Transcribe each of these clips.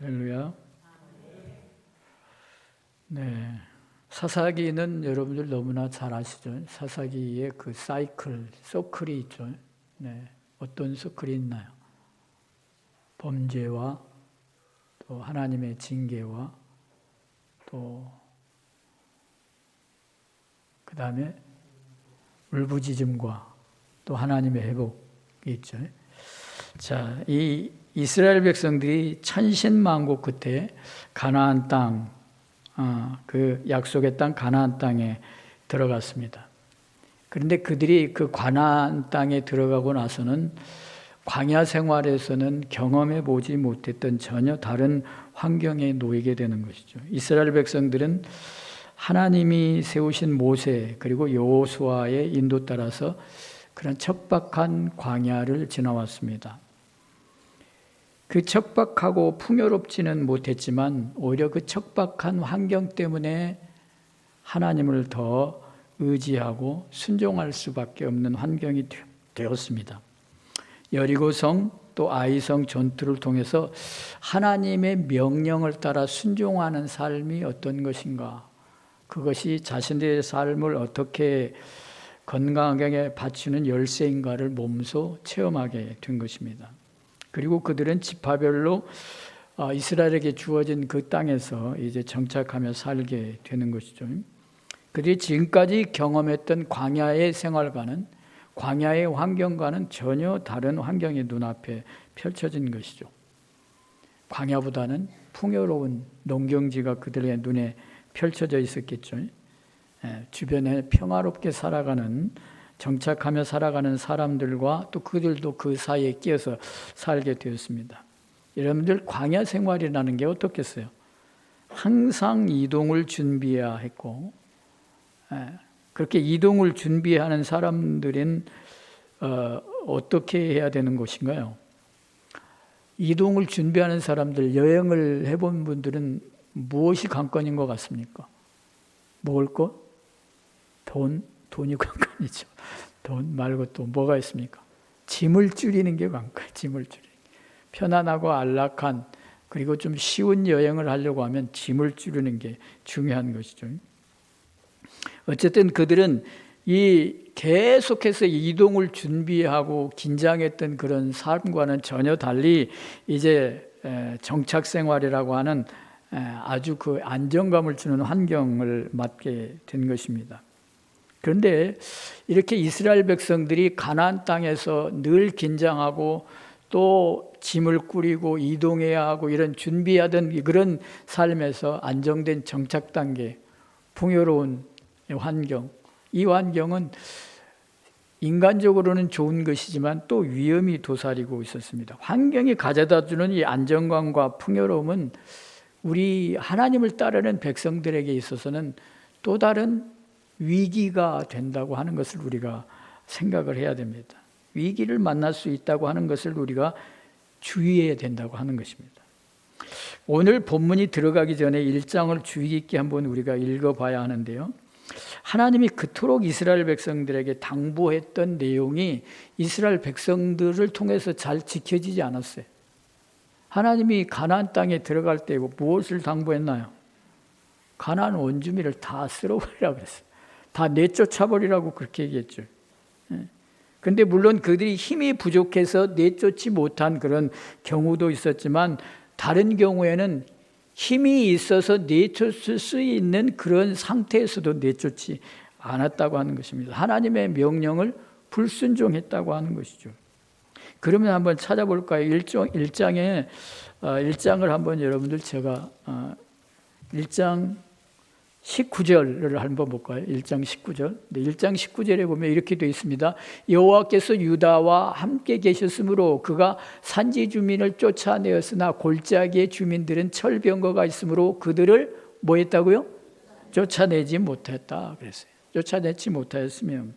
할렐루야. 네. 사사기는 여러분들 너무나 잘 아시죠? 사사기의 그 서클이 있죠. 네. 어떤 서클이 있나요? 범죄와 또 하나님의 징계와 또 그 다음에 울부짖음과 또 하나님의 회복이 있죠. 자, 이 이스라엘 백성들이 천신만고 끝에 가나안 땅, 그 약속의 땅 가나안 땅에 들어갔습니다. 그런데 그들이 그 가나안 땅에 들어가고 나서는 광야 생활에서는 경험해 보지 못했던 전혀 다른 환경에 놓이게 되는 것이죠. 이스라엘 백성들은 하나님이 세우신 모세 그리고 여호수아의 인도 따라서 그런 척박한 광야를 지나왔습니다. 그 척박하고 풍요롭지는 못했지만 오히려 그 척박한 환경 때문에 하나님을 더 의지하고 순종할 수밖에 없는 환경이 되었습니다. 여리고성 또 아이성 전투를 통해서 하나님의 명령을 따라 순종하는 삶이 어떤 것인가, 그것이 자신들의 삶을 어떻게 건강하게 바치는 열쇠인가를 몸소 체험하게 된 것입니다. 그리고 그들은 지파별로 이스라엘에게 주어진 그 땅에서 이제 정착하며 살게 되는 것이죠. 그들이 지금까지 경험했던 광야의 생활과는, 광야의 환경과는 전혀 다른 환경이 눈앞에 펼쳐진 것이죠. 광야보다는 풍요로운 농경지가 그들의 눈에 펼쳐져 있었겠죠. 주변에 평화롭게 살아가는, 정착하며 살아가는 사람들과 또 그들도 그 사이에 끼어서 살게 되었습니다. 여러분들 광야 생활이라는 게 어떻겠어요? 항상 이동을 준비해야 했고, 그렇게 이동을 준비하는 사람들은 어떻게 해야 되는 것인가요? 이동을 준비하는 사람들, 여행을 해본 분들은 무엇이 관건인 것 같습니까? 먹을 것? 돈이 관건이죠. 돈 말고 또 뭐가 있습니까? 짐을 줄이는 게 관건이에요. 짐을 줄이는 게. 편안하고 안락한, 그리고 좀 쉬운 여행을 하려고 하면 짐을 줄이는 게 중요한 것이죠. 어쨌든 그들은 계속해서 이동을 준비하고 긴장했던 그런 삶과는 전혀 달리 이제 정착 생활이라고 하는 아주 그 안정감을 주는 환경을 맞게 된 것입니다. 그런데 이렇게 이스라엘 백성들이 가나안 땅에서 늘 긴장하고 또 짐을 꾸리고 이동해야 하고 이런 준비하던 그런 삶에서 안정된 정착 단계, 풍요로운 환경, 이 환경은 인간적으로는 좋은 것이지만 또 위험이 도사리고 있었습니다. 환경이 가져다주는 이 안정감과 풍요로움은 우리 하나님을 따르는 백성들에게 있어서는 또 다른 위기가 된다고 하는 것을 우리가 생각을 해야 됩니다. 위기를 만날 수 있다고 하는 것을 우리가 주의해야 된다고 하는 것입니다. 오늘 본문이 들어가기 전에 1장을 주의 깊게 한번 우리가 읽어봐야 하는데요. 하나님이 그토록 이스라엘 백성들에게 당부했던 내용이 이스라엘 백성들을 통해서 잘 지켜지지 않았어요. 하나님이 가나안 땅에 들어갈 때 무엇을 당부했나요? 가나안 원주민을 다 쓸어버리라고 그랬어요. 다 내쫓아버리라고 그렇게 얘기했죠. 그런데 물론 그들이 힘이 부족해서 내쫓지 못한 그런 경우도 있었지만, 다른 경우에는 힘이 있어서 내쫓을 수 있는 그런 상태에서도 내쫓지 않았다고 하는 것입니다. 하나님의 명령을 불순종했다고 하는 것이죠. 그러면 한번 찾아볼까요? 1장을 한번 여러분들 제가 1장 19절을 한번 볼까요? 1장 19절. 네, 1장 19절에 보면 이렇게 되어 있습니다. 여호와께서 유다와 함께 계셨으므로 그가 산지 주민을 쫓아내었으나 골짜기의 주민들은 철병거가 있으므로 그들을 뭐 했다고요? 쫓아내지 못했다 그랬어요. 쫓아내지 못하였으면,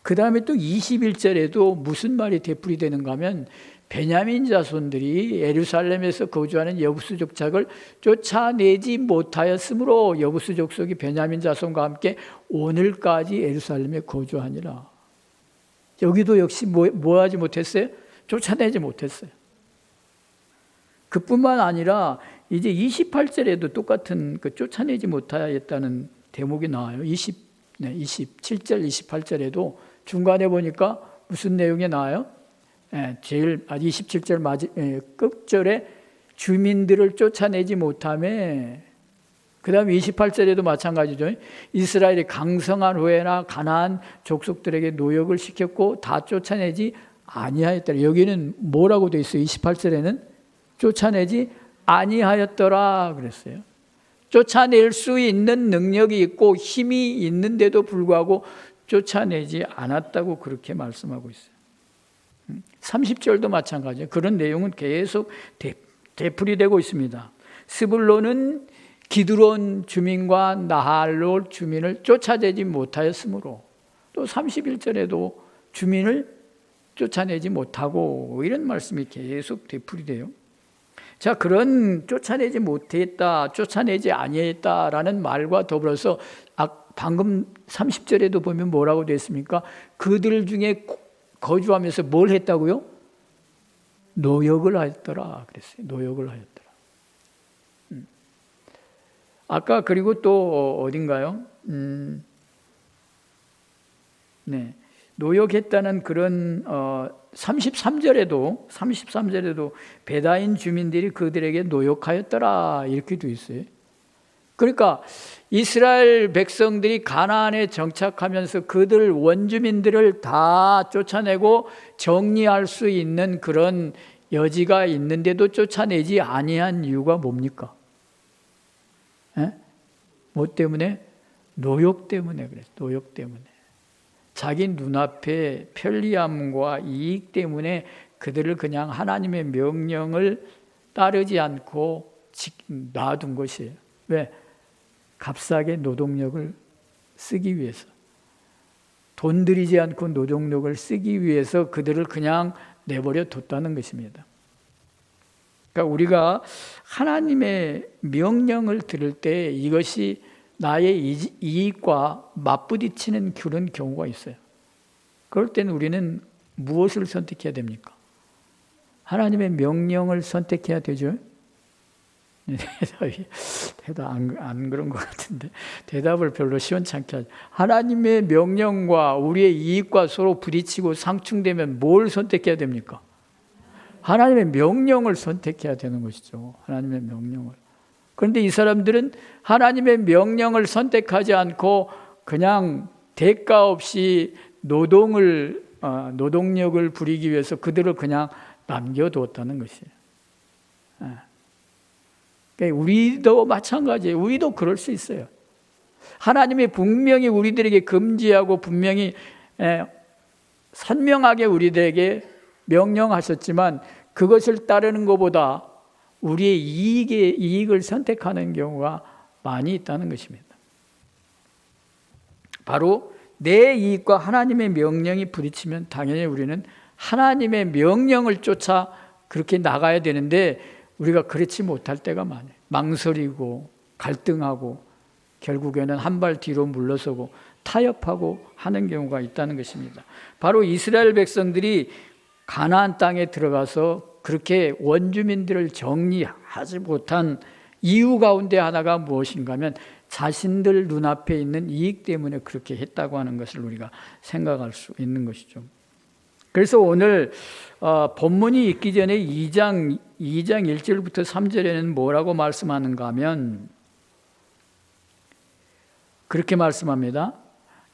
그 다음에 또 21절에도 무슨 말이 되풀이되는가 하면, 베냐민 자손들이 예루살렘에서 거주하는 여부수 족속을 쫓아내지 못하였으므로 여부수 족속이 베냐민 자손과 함께 오늘까지 예루살렘에 거주하니라. 여기도 역시 뭐 하지 못했어요? 쫓아내지 못했어요. 그뿐만 아니라 이제 28절에도 똑같은 그 쫓아내지 못하였다는 대목이 나와요. 27절, 28절에도 중간에 보니까 무슨 내용이 나와요? 제일 27절 끝절에 주민들을 쫓아내지 못하며, 그 다음에 28절에도 마찬가지죠. 이스라엘이 강성한 후에나 가나안 족속들에게 노역을 시켰고 다 쫓아내지 아니하였더라. 여기는 뭐라고 되어 있어요? 28절에는 쫓아내지 아니하였더라 그랬어요. 쫓아낼 수 있는 능력이 있고 힘이 있는데도 불구하고 쫓아내지 않았다고 그렇게 말씀하고 있어요. 30절도 마찬가지예요. 그런 내용은 계속 되풀이되고 있습니다. 스불론은 기드론 주민과 나할롯 주민을 쫓아내지 못하였으므로, 또 31절에도 주민을 쫓아내지 못하고, 이런 말씀이 계속 되풀이돼요. 자, 그런 쫓아내지 못했다, 쫓아내지 아니했다라는 말과 더불어서 방금 30절에도 보면 뭐라고 되어 있습니까? 그들 중에 거주하면서 뭘 했다고요? 노역을 하였더라 그랬어요. 노역을 하였더라. 아까 그리고 또 어딘가요? 노역했다는 그런 33절에도 베다인 주민들이 그들에게 노역하였더라 이렇게 돼 있어요. 그러니까 이스라엘 백성들이 가나안에 정착하면서 그들 원주민들을 다 쫓아내고 정리할 수 있는 그런 여지가 있는데도 쫓아내지 아니한 이유가 뭡니까? 뭐 때문에? 노역 때문에 그랬어요. 노역 때문에. 자기 눈앞에 편리함과 이익 때문에 그들을 그냥 하나님의 명령을 따르지 않고 놔둔 것이에요. 왜? 값싸게 노동력을 쓰기 위해서. 돈 들이지 않고 노동력을 쓰기 위해서 그들을 그냥 내버려 뒀다는 것입니다. 그러니까 우리가 하나님의 명령을 들을 때 이것이 나의 이익과 맞부딪히는 그런 경우가 있어요. 그럴 때는 우리는 무엇을 선택해야 됩니까? 하나님의 명령을 선택해야 되죠. 대답 안 그런 것 같은데 대답을 별로 시원찮게 하죠. 하나님의 명령과 우리의 이익과 서로 부딪히고 상충되면 뭘 선택해야 됩니까? 하나님의 명령을 선택해야 되는 것이죠. 하나님의 명령을. 그런데 이 사람들은 하나님의 명령을 선택하지 않고 그냥 대가 없이 노동력을 부리기 위해서 그들을 그냥 남겨두었다는 것이에요. 그러니까 우리도 마찬가지예요. 우리도 그럴 수 있어요. 하나님이 분명히 우리들에게 금지하고 분명히 선명하게 우리들에게 명령하셨지만 그것을 따르는 것보다 우리의 이익을 선택하는 경우가 많이 있다는 것입니다. 바로 내 이익과 하나님의 명령이 부딪히면 당연히 우리는 하나님의 명령을 쫓아 그렇게 나가야 되는데 우리가 그렇지 못할 때가 많아요. 망설이고 갈등하고 결국에는 한 발 뒤로 물러서고 타협하고 하는 경우가 있다는 것입니다. 바로 이스라엘 백성들이 가나안 땅에 들어가서 그렇게 원주민들을 정리하지 못한 이유 가운데 하나가 무엇인가 하면 자신들 눈앞에 있는 이익 때문에 그렇게 했다고 하는 것을 우리가 생각할 수 있는 것이죠. 그래서 오늘 본문이 있기 전에 2장 1절부터 3절에는 뭐라고 말씀하는가 하면 그렇게 말씀합니다.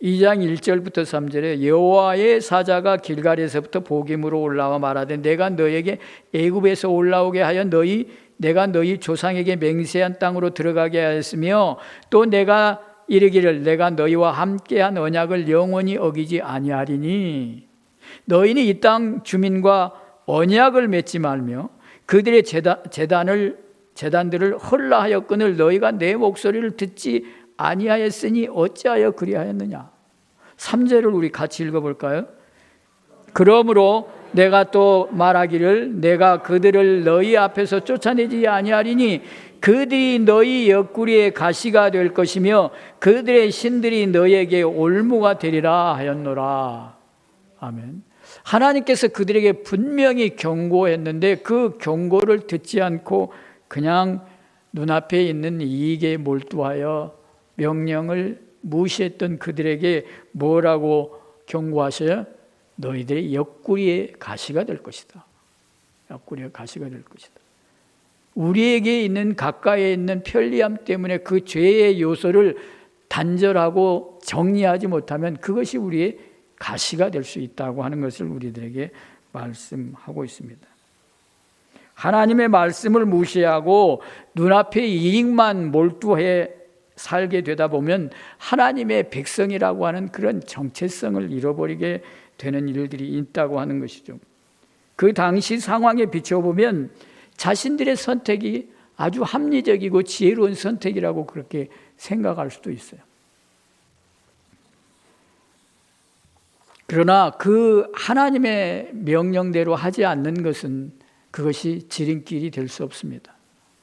2장 1절부터 3절에 여호와의 사자가 길갈에서부터 보김으로 올라와 말하되 내가 너에게 애굽에서 올라오게 하여 내가 너희 조상에게 맹세한 땅으로 들어가게 하였으며 또 내가 이르기를 내가 너희와 함께한 언약을 영원히 어기지 아니하리니 너희는 이 땅 주민과 언약을 맺지 말며 그들의 제단들을 헐라하였거늘 너희가 내 목소리를 듣지 아니하였으니 어찌하여 그리하였느냐. 3절을 우리 같이 읽어볼까요? 그러므로 내가 또 말하기를 내가 그들을 너희 앞에서 쫓아내지 아니하리니 그들이 너희 옆구리에 가시가 될 것이며 그들의 신들이 너희에게 올무가 되리라 하였노라. 아멘. 하나님께서 그들에게 분명히 경고했는데 그 경고를 듣지 않고 그냥 눈앞에 있는 이익에 몰두하여 명령을 무시했던 그들에게 뭐라고 경고하셔요? 너희들의 옆구리의 가시가 될 것이다. 옆구리의 가시가 될 것이다. 우리에게 있는 가까이에 있는 편리함 때문에 그 죄의 요소를 단절하고 정리하지 못하면 그것이 우리의 가시가 될 수 있다고 하는 것을 우리들에게 말씀하고 있습니다. 하나님의 말씀을 무시하고 눈앞의 이익만 몰두해 살게 되다 보면 하나님의 백성이라고 하는 그런 정체성을 잃어버리게 되는 일들이 있다고 하는 것이죠. 그 당시 상황에 비춰보면 자신들의 선택이 아주 합리적이고 지혜로운 선택이라고 그렇게 생각할 수도 있어요. 그러나 그 하나님의 명령대로 하지 않는 것은 그것이 지름길이 될 수 없습니다.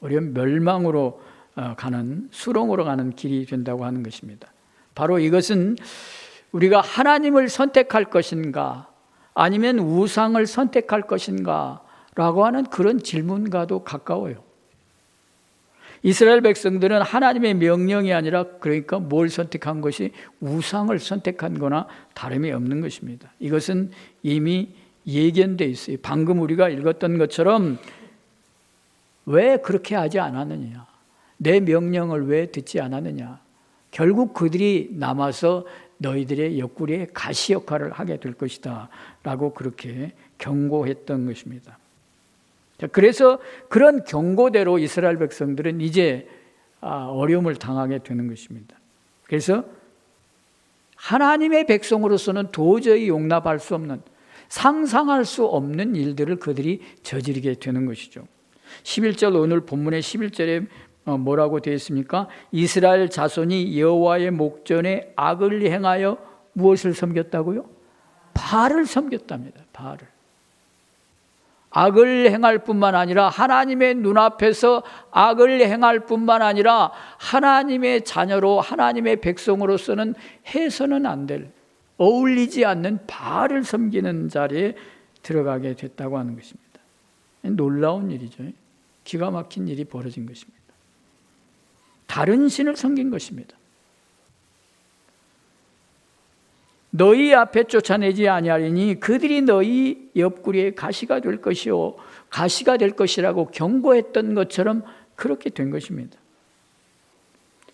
오히려 멸망으로 가는, 수렁으로 가는 길이 된다고 하는 것입니다. 바로 이것은 우리가 하나님을 선택할 것인가 아니면 우상을 선택할 것인가 라고 하는 그런 질문과도 가까워요. 이스라엘 백성들은 하나님의 명령이 아니라 그러니까 뭘 선택한 것이 우상을 선택한 거나 다름이 없는 것입니다. 이것은 이미 예견되어 있어요. 방금 우리가 읽었던 것처럼 왜 그렇게 하지 않았느냐, 내 명령을 왜 듣지 않았느냐, 결국 그들이 남아서 너희들의 옆구리에 가시 역할을 하게 될 것이다 라고 그렇게 경고했던 것입니다. 그래서 그런 경고대로 이스라엘 백성들은 이제 어려움을 당하게 되는 것입니다. 그래서 하나님의 백성으로서는 도저히 용납할 수 없는, 상상할 수 없는 일들을 그들이 저지르게 되는 것이죠. 11절, 오늘 본문의 11절에 뭐라고 되어 있습니까? 이스라엘 자손이 여호와의 목전에 악을 행하여 무엇을 섬겼다고요? 바알을 섬겼답니다. 바알을. 악을 행할 뿐만 아니라 하나님의 눈앞에서 악을 행할 뿐만 아니라 하나님의 자녀로, 하나님의 백성으로서는 해서는 안 될, 어울리지 않는 바알을 섬기는 자리에 들어가게 됐다고 하는 것입니다. 놀라운 일이죠. 기가 막힌 일이 벌어진 것입니다. 다른 신을 섬긴 것입니다. 너희 앞에 쫓아내지 아니하리니 그들이 너희 옆구리에 가시가 될 것이요, 가시가 될 것이라고 경고했던 것처럼 그렇게 된 것입니다.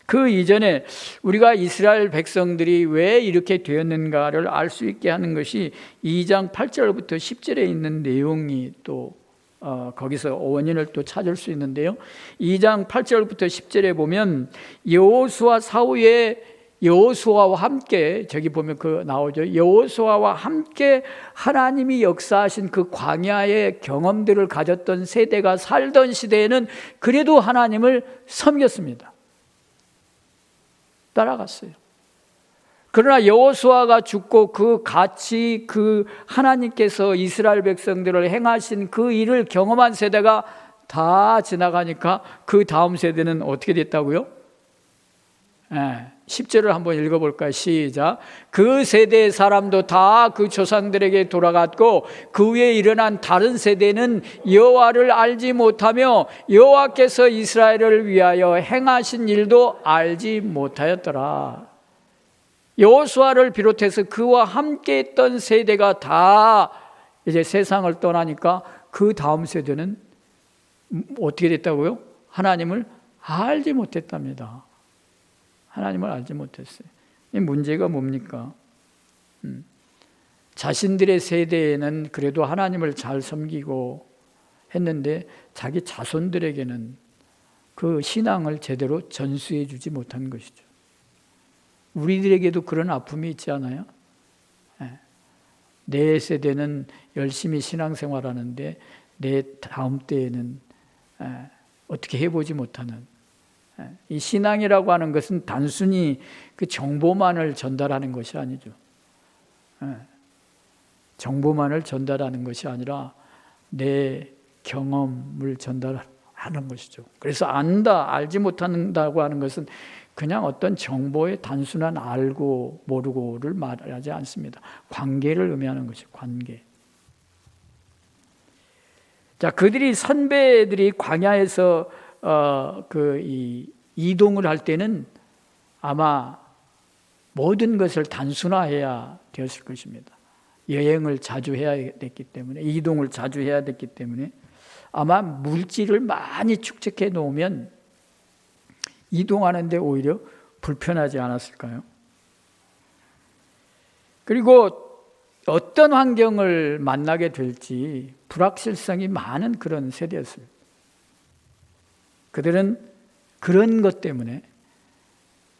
그 이전에 우리가 이스라엘 백성들이 왜 이렇게 되었는가를 알 수 있게 하는 것이 2장 8절부터 10절에 있는 내용이 또 거기서 원인을 또 찾을 수 있는데요. 2장 8절부터 10절에 보면 여호수아 사후에 여호수아와 함께, 저기 보면 그 나오죠. 여호수아와 함께 하나님이 역사하신 그 광야의 경험들을 가졌던 세대가 살던 시대에는 그래도 하나님을 섬겼습니다. 따라갔어요. 그러나 여호수아가 죽고 같이 그 하나님께서 이스라엘 백성들을 행하신 그 일을 경험한 세대가 다 지나가니까 그 다음 세대는 어떻게 됐다고요? 10절을 한번 읽어볼까요? 시작. 그 세대의 사람도 다 그 조상들에게 돌아갔고 그 위에 일어난 다른 세대는 여호와를 알지 못하며 여호와께서 이스라엘을 위하여 행하신 일도 알지 못하였더라. 여호수아를 비롯해서 그와 함께 했던 세대가 다 이제 세상을 떠나니까 그 다음 세대는 어떻게 됐다고요? 하나님을 알지 못했답니다. 하나님을 알지 못했어요. 이 문제가 뭡니까? 자신들의 세대에는 그래도 하나님을 잘 섬기고 했는데 자기 자손들에게는 그 신앙을 제대로 전수해 주지 못한 것이죠. 우리들에게도 그런 아픔이 있지 않아요? 내 세대는 열심히 신앙생활하는데 내 다음 때에는 어떻게 해보지 못하는, 이 신앙이라고 하는 것은 단순히 그 정보만을 전달하는 것이 아니죠. 정보만을 전달하는 것이 아니라 내 경험을 전달하는 것이죠. 그래서 알지 못한다고 하는 것은 그냥 어떤 정보의 단순한 알고 모르고를 말하지 않습니다. 관계를 의미하는 것이죠. 관계. 자, 그들이 선배들이 광야에서 이동을 할 때는 아마 모든 것을 단순화해야 되었을 것입니다. 여행을 자주 해야 됐기 때문에, 이동을 자주 해야 됐기 때문에 아마 물질을 많이 축적해 놓으면 이동하는데 오히려 불편하지 않았을까요? 그리고 어떤 환경을 만나게 될지 불확실성이 많은 그런 세대였습니다. 그들은 그런 것 때문에,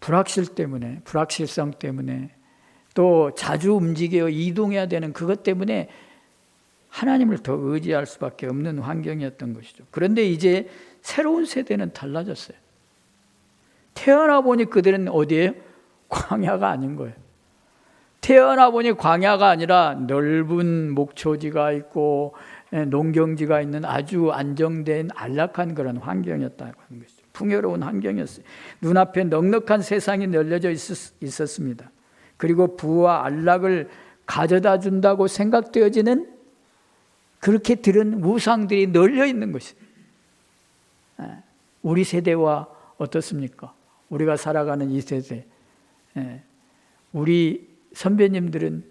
불확실성 때문에, 또 자주 움직여 이동해야 되는 그것 때문에 하나님을 더 의지할 수밖에 없는 환경이었던 것이죠. 그런데 이제 새로운 세대는 달라졌어요. 태어나 보니 그들은 어디예요? 광야가 아닌 거예요. 태어나 보니 광야가 아니라 넓은 목초지가 있고 농경지가 있는 아주 안정된 안락한 그런 환경이었다고 하는 것이죠. 풍요로운 환경이었어요. 눈앞에 넉넉한 세상이 널려져 있었습니다. 그리고 부와 안락을 가져다 준다고 생각되어지는 그렇게 들은 우상들이 널려 있는 것이에요. 우리 세대와 어떻습니까? 우리가 살아가는 이 세대, 우리 선배님들은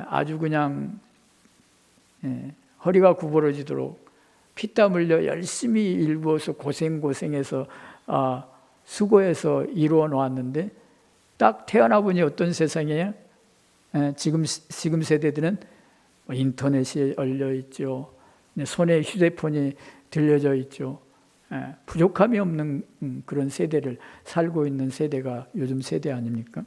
아주 그냥 허리가 구부러지도록 피땀 흘려 열심히 일구어서 고생해서 수고해서 이루어 놓았는데 딱 태어나 보니 어떤 세상이에요? 지금 세대들은 인터넷이 열려 있죠. 손에 휴대폰이 들려져 있죠. 부족함이 없는 그런 세대를 살고 있는 세대가 요즘 세대 아닙니까?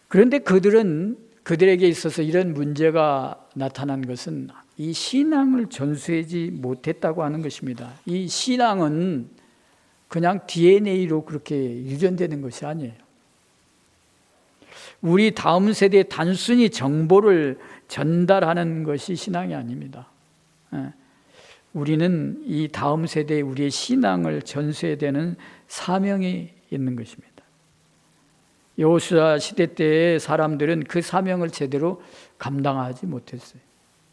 그런데 그들에게 있어서 이런 문제가 나타난 것은 이 신앙을 전수하지 못했다고 하는 것입니다. 이 신앙은 그냥 DNA로 그렇게 유전되는 것이 아니에요. 우리 다음 세대에 단순히 정보를 전달하는 것이 신앙이 아닙니다. 우리는 이 다음 세대에 우리의 신앙을 전수해야 되는 사명이 있는 것입니다. 여호수아 시대 때의 사람들은 그 사명을 제대로 감당하지 못했어요.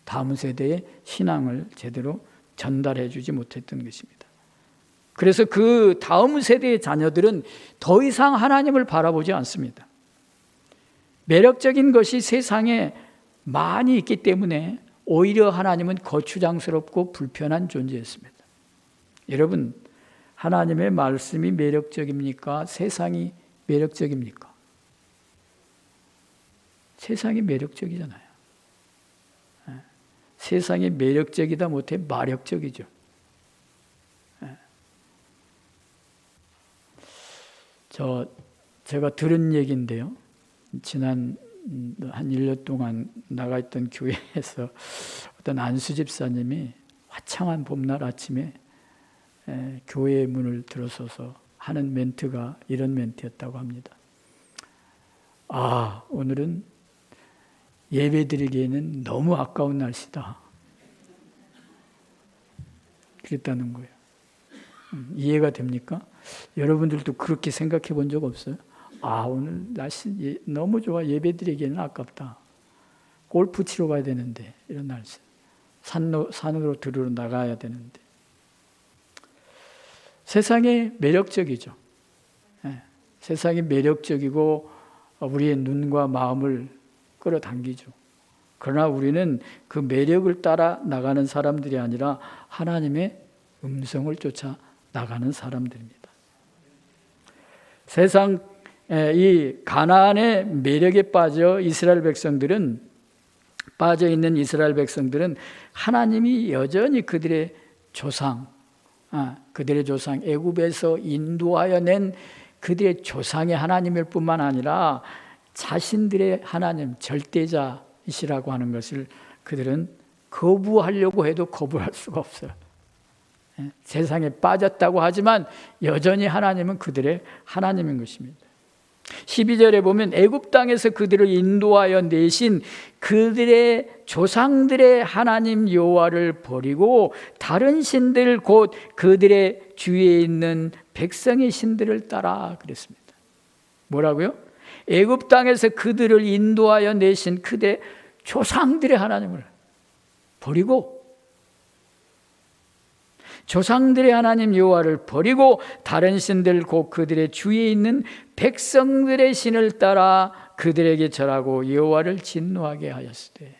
다음 세대의 신앙을 제대로 전달해 주지 못했던 것입니다. 그래서 그 다음 세대의 자녀들은 더 이상 하나님을 바라보지 않습니다. 매력적인 것이 세상에 많이 있기 때문에 오히려 하나님은 거추장스럽고 불편한 존재였습니다. 여러분, 하나님의 말씀이 매력적입니까? 세상이 매력적입니까? 세상이 매력적이잖아요. 세상이 매력적이다 못해 마력적이죠. 제가 들은 얘기인데요. 지난 한 1년 동안 나가 있던 교회에서 어떤 안수 집사님이 화창한 봄날 아침에 교회의 문을 들어서서 하는 멘트가 이런 멘트였다고 합니다. 오늘은 예배드리기에는 너무 아까운 날씨다. 그랬다는 거예요. 이해가 됩니까? 여러분들도 그렇게 생각해 본 적 없어요? 오늘 날씨 너무 좋아. 예배드리기에는 아깝다. 골프 치러 가야 되는데 이런 날씨. 산으로 들으러 나가야 되는데. 세상이 매력적이죠. 세상이 매력적이고 우리의 눈과 마음을 끌어당기죠. 그러나 우리는 그 매력을 따라 나가는 사람들이 아니라 하나님의 음성을 쫓아 나가는 사람들입니다. 세상 이 가나안의 매력에 빠져 있는 이스라엘 백성들은 하나님이 여전히 그들의 조상 애굽에서 인도하여 낸 그들의 조상의 하나님일 뿐만 아니라 자신들의 하나님 절대자이시라고 하는 것을 그들은 거부하려고 해도 거부할 수가 없어요. 세상에 빠졌다고 하지만 여전히 하나님은 그들의 하나님인 것입니다. 12절에 보면 애굽 땅에서 그들을 인도하여 내신 그들의 조상들의 하나님 여호와를 버리고 다른 신들 곧 그들의 주위에 있는 백성의 신들을 따라 그랬습니다. 뭐라고요? 애굽 땅에서 그들을 인도하여 내신 그들의 조상들의 하나님을 버리고 조상들의 하나님 여호와를 버리고 다른 신들 곧 그들의 주위에 있는 백성들의 신을 따라 그들에게 절하고 여호와를 진노하게 하였으되.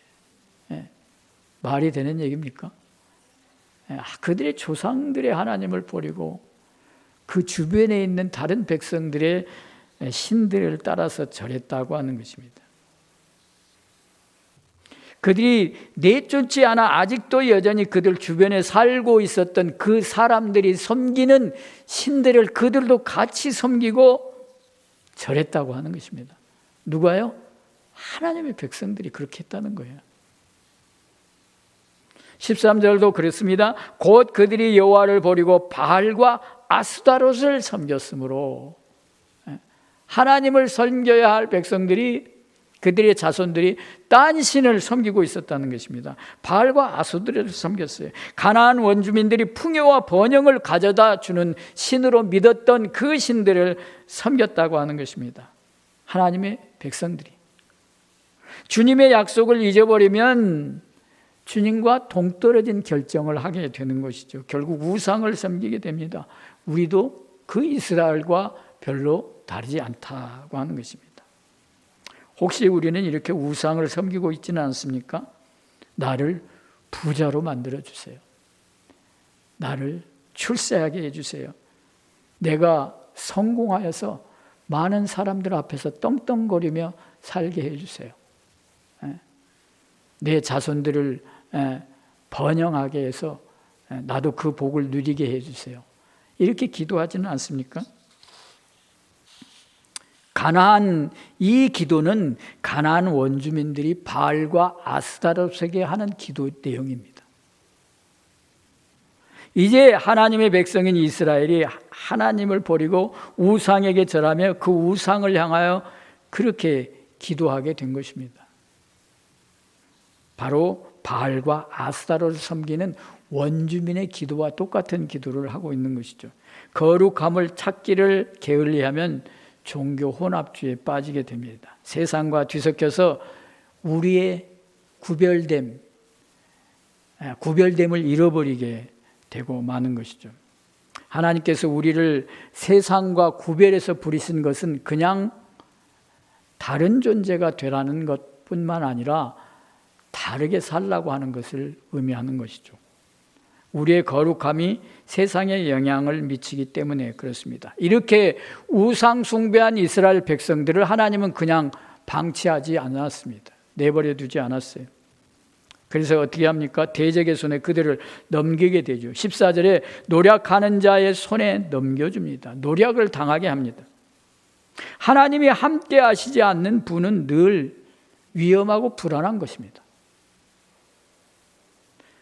말이 되는 얘기입니까? 그들의 조상들의 하나님을 버리고 그 주변에 있는 다른 백성들의 신들을 따라서 절했다고 하는 것입니다. 그들이 내쫓지 않아 아직도 여전히 그들 주변에 살고 있었던 그 사람들이 섬기는 신들을 그들도 같이 섬기고 절했다고 하는 것입니다. 누가요? 하나님의 백성들이 그렇게 했다는 거예요. 13절도 그렇습니다. 곧 그들이 여호와를 버리고 바알과 아스타롯을 섬겼으므로. 하나님을 섬겨야 할 백성들이, 그들의 자손들이 딴 신을 섬기고 있었다는 것입니다. 바알과 아스타롯을 섬겼어요. 가나안 원주민들이 풍요와 번영을 가져다 주는 신으로 믿었던 그 신들을 섬겼다고 하는 것입니다. 하나님의 백성들이. 주님의 약속을 잊어버리면 주님과 동떨어진 결정을 하게 되는 것이죠. 결국 우상을 섬기게 됩니다. 우리도 그 이스라엘과 별로 다르지 않다고 하는 것입니다. 혹시 우리는 이렇게 우상을 섬기고 있지는 않습니까? 나를 부자로 만들어 주세요. 나를 출세하게 해주세요. 내가 성공하여서 많은 사람들 앞에서 떵떵거리며 살게 해주세요. 내 자손들을 번영하게 해서 나도 그 복을 누리게 해주세요. 이렇게 기도하지는 않습니까? 가나안, 이 기도는 가나안 원주민들이 바알과 아스타롯에게 하는 기도 내용입니다. 이제 하나님의 백성인 이스라엘이 하나님을 버리고 우상에게 절하며 그 우상을 향하여 그렇게 기도하게 된 것입니다. 바로 바알과 아스타롯을 섬기는 원주민의 기도와 똑같은 기도를 하고 있는 것이죠. 거룩함을 찾기를 게을리하면 종교 혼합주의에 빠지게 됩니다. 세상과 뒤섞여서 우리의 구별됨을 잃어버리게 되고 마는 것이죠. 하나님께서 우리를 세상과 구별해서 부르신 것은 그냥 다른 존재가 되라는 것뿐만 아니라 다르게 살라고 하는 것을 의미하는 것이죠. 우리의 거룩함이 세상에 영향을 미치기 때문에 그렇습니다. 이렇게 우상 숭배한 이스라엘 백성들을 하나님은 그냥 방치하지 않았습니다. 내버려 두지 않았어요. 그래서 어떻게 합니까? 대적의 손에 그들을 넘기게 되죠. 14절에 노력하는 자의 손에 넘겨줍니다. 노력을 당하게 합니다. 하나님이 함께 하시지 않는 분은 늘 위험하고 불안한 것입니다.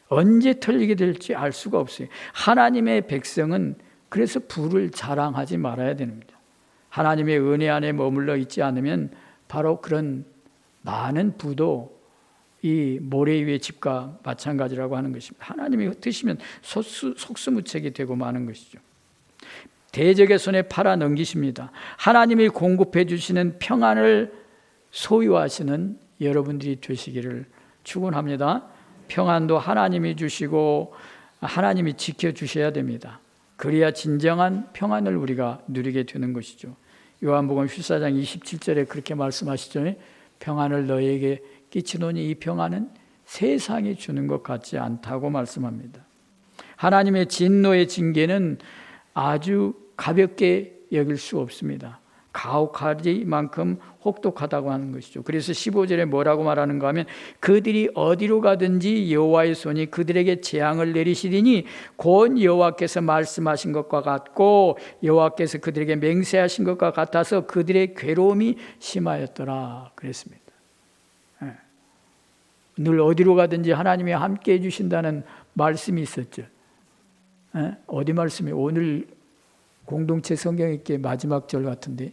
언제 털리게 될지 알 수가 없어요. 하나님의 백성은 그래서 부를 자랑하지 말아야 됩니다. 하나님의 은혜 안에 머물러 있지 않으면 바로 그런 많은 부도 이 모래 위의 집과 마찬가지라고 하는 것입니다. 하나님이 흩으시면 속수무책이 되고 마는 것이죠. 대적의 손에 팔아 넘기십니다. 하나님이 공급해 주시는 평안을 소유하시는 여러분들이 되시기를 축원합니다. 평안도 하나님이 주시고 하나님이 지켜주셔야 됩니다. 그래야 진정한 평안을 우리가 누리게 되는 것이죠. 요한복음 14장 27절에 그렇게 말씀하시죠. 평안을 너에게 끼치노니 이 평안은 세상이 주는 것 같지 않다고 말씀합니다. 하나님의 진노의 징계는 아주 가볍게 여길 수 없습니다. 가혹하리만큼 혹독하다고 하는 것이죠. 그래서 15절에 뭐라고 말하는가 하면 그들이 어디로 가든지 여호와의 손이 그들에게 재앙을 내리시리니 곧 여호와께서 말씀하신 것과 같고 여호와께서 그들에게 맹세하신 것과 같아서 그들의 괴로움이 심하였더라 그랬습니다. 늘 어디로 가든지 하나님이 함께 해주신다는 말씀이 있었죠. 어디 말씀이 오늘 공동체 성경 읽기 마지막 절 같은데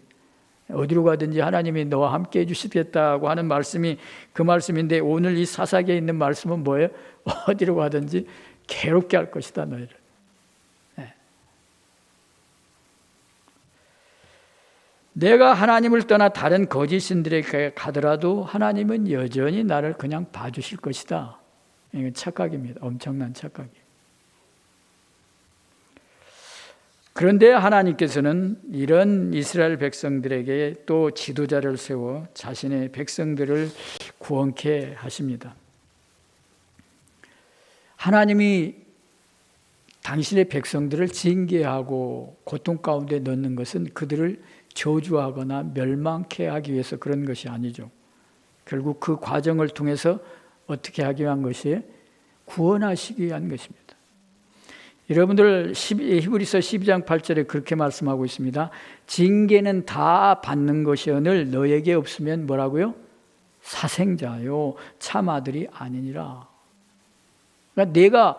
어디로 가든지 하나님이 너와 함께 해주시겠다고 하는 말씀이 그 말씀인데 오늘 이 사사기에 있는 말씀은 뭐예요? 어디로 가든지 괴롭게 할 것이다 너희를. 내가 하나님을 떠나 다른 거짓 신들에게 가더라도 하나님은 여전히 나를 그냥 봐주실 것이다. 이건 착각입니다. 엄청난 착각이에요. 그런데 하나님께서는 이런 이스라엘 백성들에게 또 지도자를 세워 자신의 백성들을 구원케 하십니다. 하나님이 당신의 백성들을 징계하고 고통 가운데 넣는 것은 그들을 저주하거나 멸망케 하기 위해서 그런 것이 아니죠. 결국 그 과정을 통해서 어떻게 하기 위한 것이 구원하시기 위한 것입니다. 여러분들 히브리서 12장 8절에 그렇게 말씀하고 있습니다. 징계는 다 받는 것이오늘 너에게 없으면 뭐라고요? 사생자요 참 아들이 아니니라. 그러니까 내가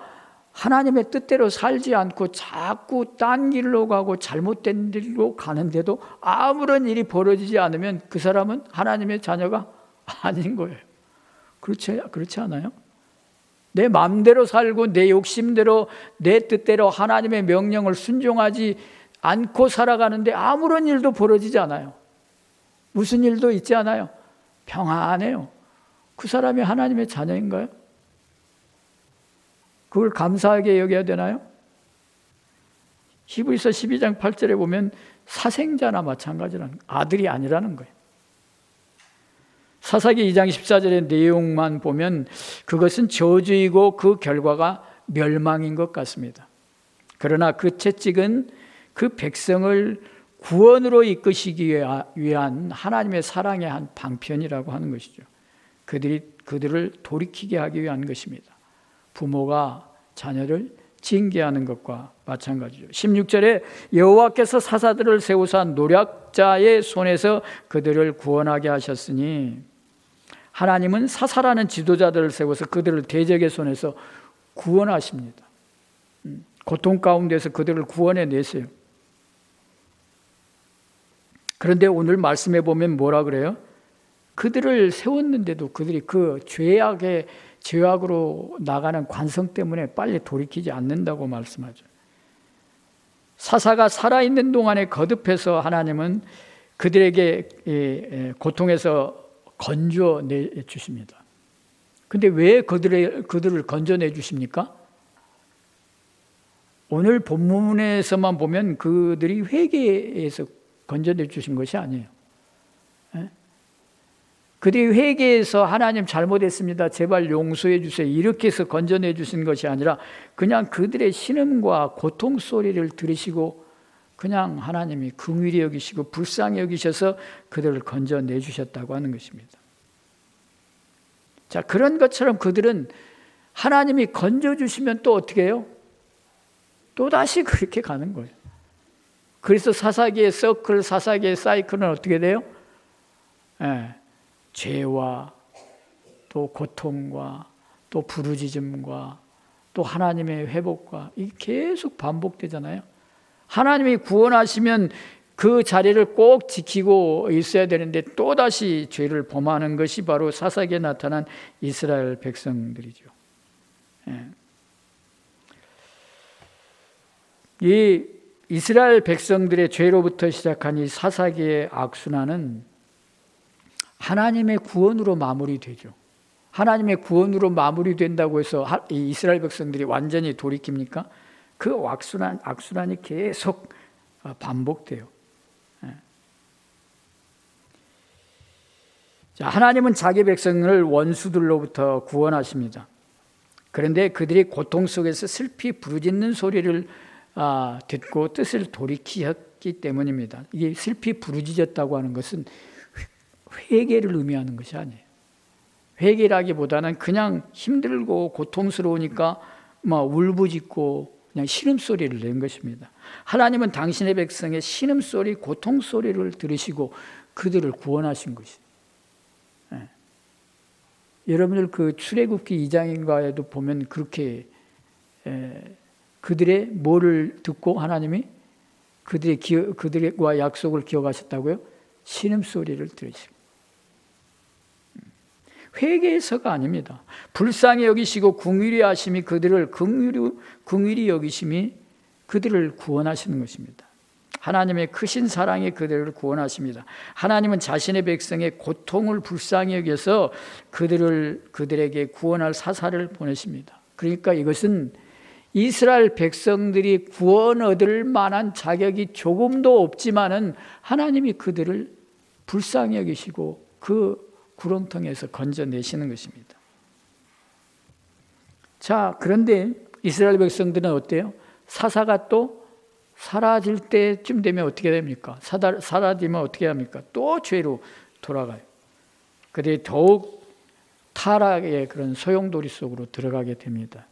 하나님의 뜻대로 살지 않고 자꾸 딴 길로 가고 잘못된 길로 가는데도 아무런 일이 벌어지지 않으면 그 사람은 하나님의 자녀가 아닌 거예요. 그렇지 않아요? 내 마음대로 살고 내 욕심대로 내 뜻대로 하나님의 명령을 순종하지 않고 살아가는데 아무런 일도 벌어지지 않아요. 무슨 일도 있지 않아요. 평안해요. 그 사람이 하나님의 자녀인가요? 그걸 감사하게 여겨야 되나요? 히브리서 12장 8절에 보면 사생자나 마찬가지라는 아들이 아니라는 거예요. 사사기 2장 14절의 내용만 보면 그것은 저주이고 그 결과가 멸망인 것 같습니다. 그러나 그 채찍은 그 백성을 구원으로 이끄시기 위한 하나님의 사랑의 한 방편이라고 하는 것이죠. 그들을 돌이키게 하기 위한 것입니다. 부모가 자녀를 징계하는 것과 마찬가지죠. 16절에 여호와께서 사사들을 세우사 노략자의 손에서 그들을 구원하게 하셨으니 하나님은 사사라는 지도자들을 세워서 그들을 대적의 손에서 구원하십니다. 고통 가운데서 그들을 구원해 내세요. 그런데 오늘 말씀해 보면 뭐라 그래요? 그들을 세웠는데도 그들이 그 죄악으로 나가는 관성 때문에 빨리 돌이키지 않는다고 말씀하죠. 사사가 살아있는 동안에 거듭해서 하나님은 그들에게 고통에서 건져내 주십니다. 근데 왜 그들을 건져내 주십니까? 오늘 본문에서만 보면 그들이 회개해서 건져내 주신 것이 아니에요. 그들이 회개해서 하나님 잘못했습니다. 제발 용서해 주세요. 이렇게 해서 건져내 주신 것이 아니라 그냥 그들의 신음과 고통 소리를 들으시고 그냥 하나님이 긍휼히 여기시고 불쌍히 여기셔서 그들을 건져내 주셨다고 하는 것입니다. 자, 그런 것처럼 그들은 하나님이 건져주시면 또 어떻게 해요? 또다시 그렇게 가는 거예요. 그래서 사사기의 서클, 사사기의 사이클은 어떻게 돼요? 죄와 또 고통과 또 부르짖음과 또 하나님의 회복과 이게 계속 반복되잖아요. 하나님이 구원하시면 그 자리를 꼭 지키고 있어야 되는데 또다시 죄를 범하는 것이 바로 사사기에 나타난 이스라엘 백성들이죠. 이 이스라엘 백성들의 죄로부터 시작한 이 사사기의 악순환은 하나님의 구원으로 마무리되죠. 하나님의 구원으로 마무리된다고 해서 이 이스라엘 백성들이 완전히 돌이킵니까? 그 악순환이 계속 반복돼요. 자, 하나님은 자기 백성을 원수들로부터 구원하십니다. 그런데 그들이 고통 속에서 슬피 부르짖는 소리를 듣고 뜻을 돌이켰기 때문입니다. 이게 슬피 부르짖었다고 하는 것은 회개를 의미하는 것이 아니에요. 회개라기보다는 그냥 힘들고 고통스러우니까 울부짖고 그냥 신음소리를 낸 것입니다. 하나님은 당신의 백성의 신음소리, 고통소리를 들으시고 그들을 구원하신 것이에요. 여러분들 그 출애굽기 2장인가에도 보면 그렇게 그들의 뭐를 듣고 하나님이 그들과 약속을 기억하셨다고요? 신음소리를 들으시고. 회개해서가 아닙니다. 불쌍히 여기시고 긍휼히 하심이 그들을 긍휼히 여기심이 그들을 구원하시는 것입니다. 하나님의 크신 사랑이 그들을 구원하십니다. 하나님은 자신의 백성의 고통을 불쌍히 여겨서 그들에게 구원할 사사를 보내십니다. 그러니까 이것은 이스라엘 백성들이 구원 얻을 만한 자격이 조금도 없지만은 하나님이 그들을 불쌍히 여기시고 그 구렁텅이에서 건져내시는 것입니다. 자, 그런데 이스라엘 백성들은 어때요? 사사가 또 사라질 때쯤 되면 어떻게 됩니까? 사라지면 어떻게 합니까? 또 죄로 돌아가요. 그들이 더욱 타락의 그런 소용돌이 속으로 들어가게 됩니다.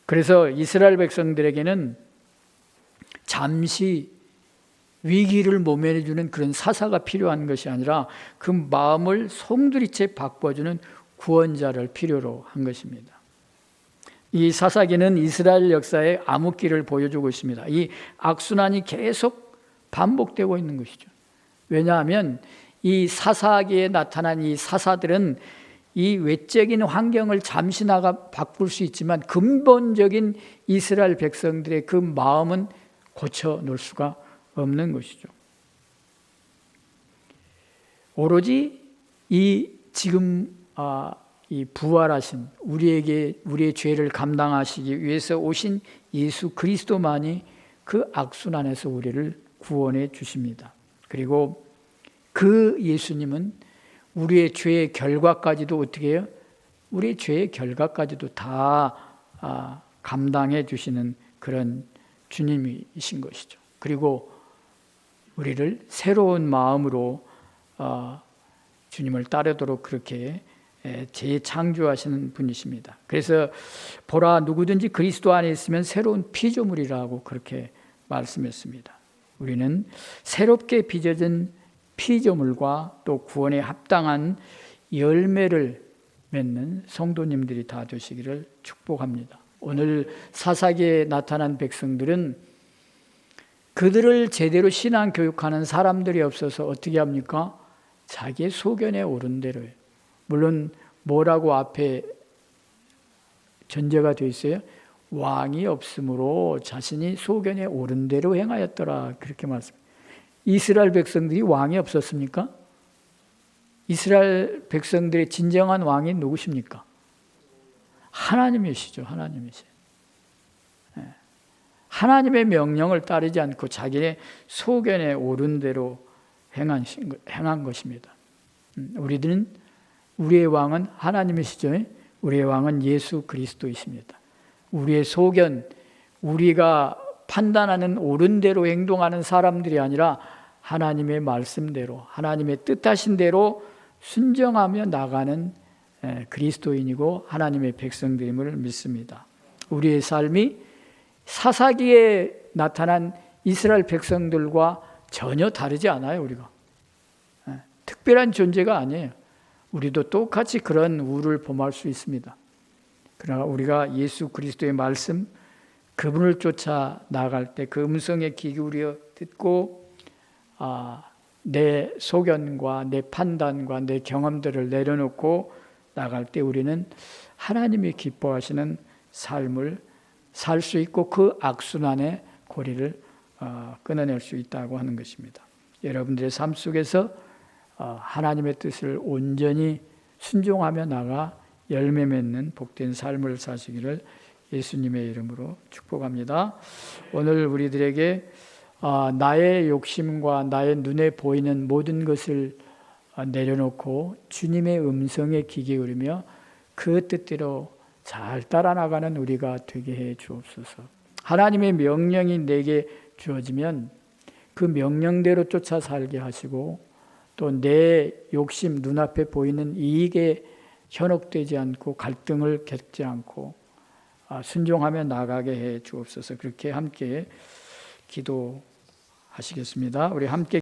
그래서 이스라엘 백성들에게는 잠시 위기를 모면해주는 그런 사사가 필요한 것이 아니라 그 마음을 송두리째 바꿔주는 구원자를 필요로 한 것입니다. 이 사사기는 이스라엘 역사의 암흑기를 보여주고 있습니다. 이 악순환이 계속 반복되고 있는 것이죠. 왜냐하면 이 사사기에 나타난 이 사사들은 이 외적인 환경을 잠시 바꿀 수 있지만 근본적인 이스라엘 백성들의 그 마음은 고쳐놓을 수가 없는 것이죠. 오로지 지금 이 부활하신 우리의 죄를 감당하시기 위해서 오신 예수 그리스도만이 그 악순환에서 우리를 구원해 주십니다. 그리고 그 예수님은 우리의 죄의 결과까지도 어떻게 해요? 우리의 죄의 결과까지도 다 감당해 주시는 그런 주님이신 것이죠. 그리고 우리를 새로운 마음으로 주님을 따르도록 그렇게 재창조하시는 분이십니다. 그래서 보라, 누구든지 그리스도 안에 있으면 새로운 피조물이라고 그렇게 말씀했습니다. 우리는 새롭게 빚어진 피조물과 또 구원에 합당한 열매를 맺는 성도님들이 다 되시기를 축복합니다. 오늘 사사기에 나타난 백성들은 그들을 제대로 신앙 교육하는 사람들이 없어서 어떻게 합니까? 자기의 소견에 오른 대로요. 물론 뭐라고 앞에 전제가 되어 있어요? 왕이 없으므로 자신이 소견에 오른 대로 행하였더라, 그렇게 말씀합니다. 이스라엘 백성들이 왕이 없었습니까? 이스라엘 백성들의 진정한 왕이 누구십니까? 하나님이시죠. 하나님이시죠. 하나님의 명령을 따르지 않고 자기의 소견에 오른 대로 행한 것입니다. 우리의 왕은 하나님이시죠. 우리의 왕은 예수 그리스도이십니다. 우리의 소견, 우리가 판단하는 옳은 대로 행동하는 사람들이 아니라 하나님의 말씀대로, 하나님의 뜻하신 대로 순종하며 나가는 그리스도인이고 하나님의 백성됨을 믿습니다. 우리의 삶이 사사기에 나타난 이스라엘 백성들과 전혀 다르지 않아요. 우리가 특별한 존재가 아니에요. 우리도 똑같이 그런 우를 범할 수 있습니다. 그러나 우리가 예수 그리스도의 말씀, 그분을 쫓아 나갈 때 그 음성에 귀 기울여 듣고 내 소견과 내 판단과 내 경험들을 내려놓고 나갈 때 우리는 하나님이 기뻐하시는 삶을 살 수 있고 그 악순환의 고리를 끊어낼 수 있다고 하는 것입니다. 여러분들의 삶 속에서 하나님의 뜻을 온전히 순종하며 나가 열매 맺는 복된 삶을 사시기를 예수님의 이름으로 축복합니다. 오늘 우리들에게 나의 욕심과 나의 눈에 보이는 모든 것을 내려놓고 주님의 음성에 귀 기울이며 그 뜻대로 잘 따라 나가는 우리가 되게 해 주옵소서. 하나님의 명령이 내게 주어지면 그 명령대로 쫓아 살게 하시고 또 내 욕심, 눈앞에 보이는 이익에 현혹되지 않고 갈등을 겪지 않고 순종하며 나가게 해 주옵소서. 그렇게 함께 기도하시겠습니다. 우리 함께